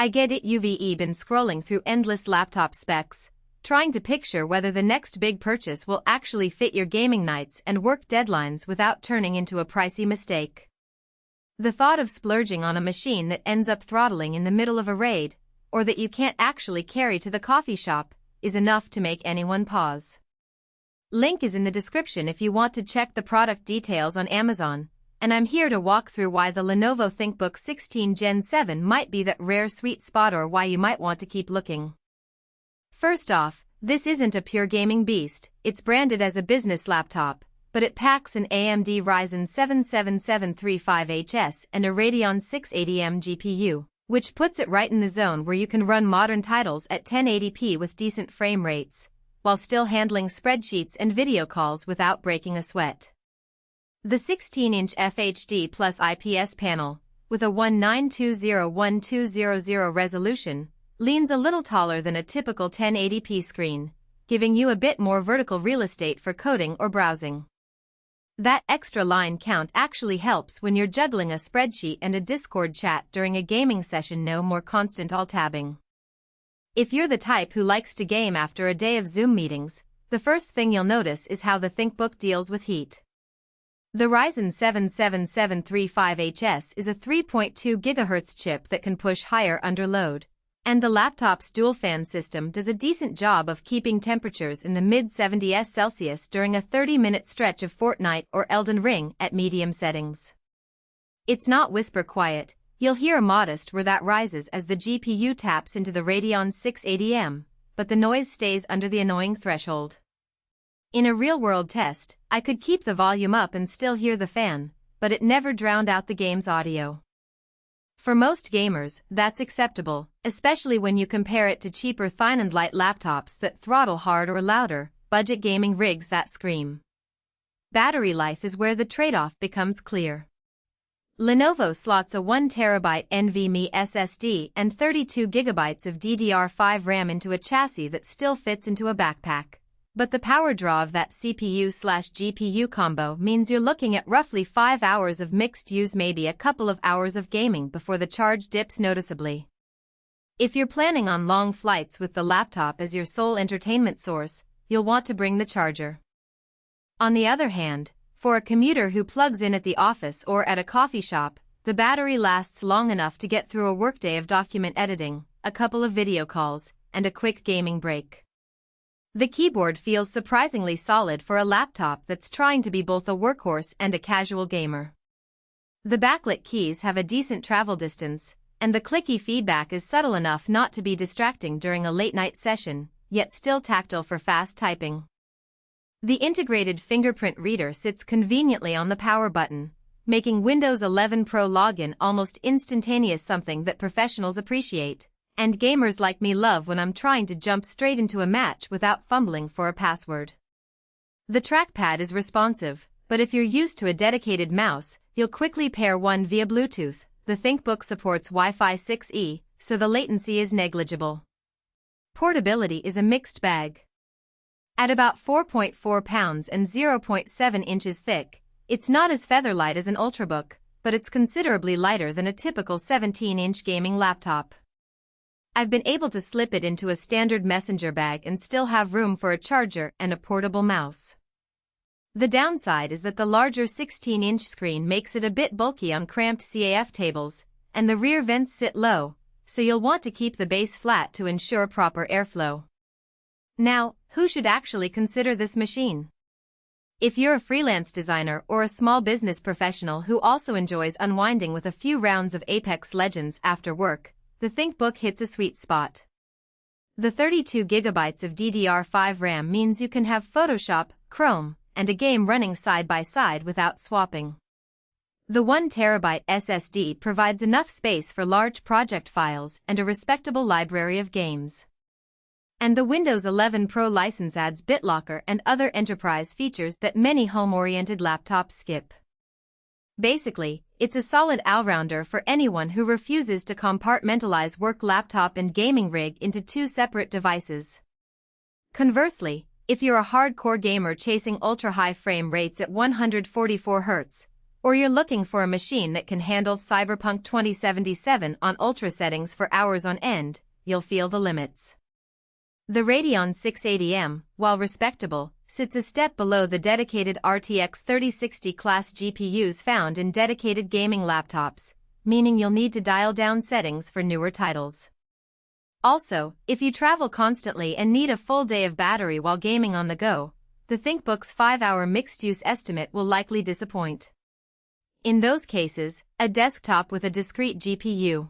I get it. You've been scrolling through endless laptop specs, trying to picture whether the next big purchase will actually fit your gaming nights and work deadlines without turning into a pricey mistake. The thought of splurging on a machine that ends up throttling in the middle of a raid, or that you can't actually carry to the coffee shop, is enough to make anyone pause. Link is in the description if you want to check the product details on Amazon, and I'm here to walk through why the Lenovo ThinkBook 16 Gen 7 might be that rare sweet spot or why you might want to keep looking. First off, this isn't a pure gaming beast. It's branded as a business laptop, but it packs an AMD Ryzen 7 7735HS and a Radeon 680M GPU, which puts it right in the zone where you can run modern titles at 1080p with decent frame rates, while still handling spreadsheets and video calls without breaking a sweat. The 16-inch FHD Plus IPS panel, with a 1920x1200 resolution, leans a little taller than a typical 1080p screen, giving you a bit more vertical real estate for coding or browsing. That extra line count actually helps when you're juggling a spreadsheet and a Discord chat during a gaming session. No more constant alt-tabbing. If you're the type who likes to game after a day of Zoom meetings, the first thing you'll notice is how the ThinkBook deals with heat. The Ryzen 7 7735HS is a 3.2 GHz chip that can push higher under load, and the laptop's dual-fan system does a decent job of keeping temperatures in the mid-70s Celsius during a 30-minute stretch of Fortnite or Elden Ring at medium settings. It's not whisper quiet. You'll hear a modest whir that rises as the GPU taps into the Radeon 680M, but the noise stays under the annoying threshold. In a real-world test, I could keep the volume up and still hear the fan, but it never drowned out the game's audio. For most gamers, that's acceptable, especially when you compare it to cheaper thin and light laptops that throttle hard or louder, budget gaming rigs that scream. Battery life is where the trade-off becomes clear. Lenovo slots a 1TB NVMe SSD and 32GB of DDR5 RAM into a chassis that still fits into a backpack. But the power draw of that CPU/GPU combo means you're looking at roughly 5 hours of mixed use, maybe a couple of hours of gaming before the charge dips noticeably. If you're planning on long flights with the laptop as your sole entertainment source, you'll want to bring the charger. On the other hand, for a commuter who plugs in at the office or at a coffee shop, the battery lasts long enough to get through a workday of document editing, a couple of video calls, and a quick gaming break. The keyboard feels surprisingly solid for a laptop that's trying to be both a workhorse and a casual gamer. The backlit keys have a decent travel distance, and the clicky feedback is subtle enough not to be distracting during a late-night session, yet still tactile for fast typing. The integrated fingerprint reader sits conveniently on the power button, making Windows 11 Pro login almost instantaneous, something that professionals appreciate. And gamers like me love when I'm trying to jump straight into a match without fumbling for a password. The trackpad is responsive, but if you're used to a dedicated mouse, you'll quickly pair one via Bluetooth. The ThinkBook supports Wi-Fi 6E, so the latency is negligible. Portability is a mixed bag. At about 4.4 pounds and 0.7 inches thick, it's not as featherlight as an Ultrabook, but it's considerably lighter than a typical 17-inch gaming laptop. I've been able to slip it into a standard messenger bag and still have room for a charger and a portable mouse. The downside is that the larger 16-inch screen makes it a bit bulky on cramped CAF tables, and the rear vents sit low, so you'll want to keep the base flat to ensure proper airflow. Now, who should actually consider this machine? If you're a freelance designer or a small business professional who also enjoys unwinding with a few rounds of Apex Legends after work, the ThinkBook hits a sweet spot. The 32GB of DDR5 RAM means you can have Photoshop, Chrome, and a game running side by side without swapping. The 1TB SSD provides enough space for large project files and a respectable library of games. And the Windows 11 Pro license adds BitLocker and other enterprise features that many home-oriented laptops skip. Basically, it's a solid all-rounder for anyone who refuses to compartmentalize work laptop and gaming rig into two separate devices. Conversely, if you're a hardcore gamer chasing ultra-high frame rates at 144 Hz, Or you're looking for a machine that can handle Cyberpunk 2077 on ultra settings for hours on end, you'll feel the limits. The Radeon 680M, while respectable, sits a step below the dedicated RTX 3060 class GPUs found in dedicated gaming laptops, meaning you'll need to dial down settings for newer titles. Also, if you travel constantly and need a full day of battery while gaming on the go, the ThinkBook's 5-hour mixed-use estimate will likely disappoint. In those cases, a desktop with a discrete GPU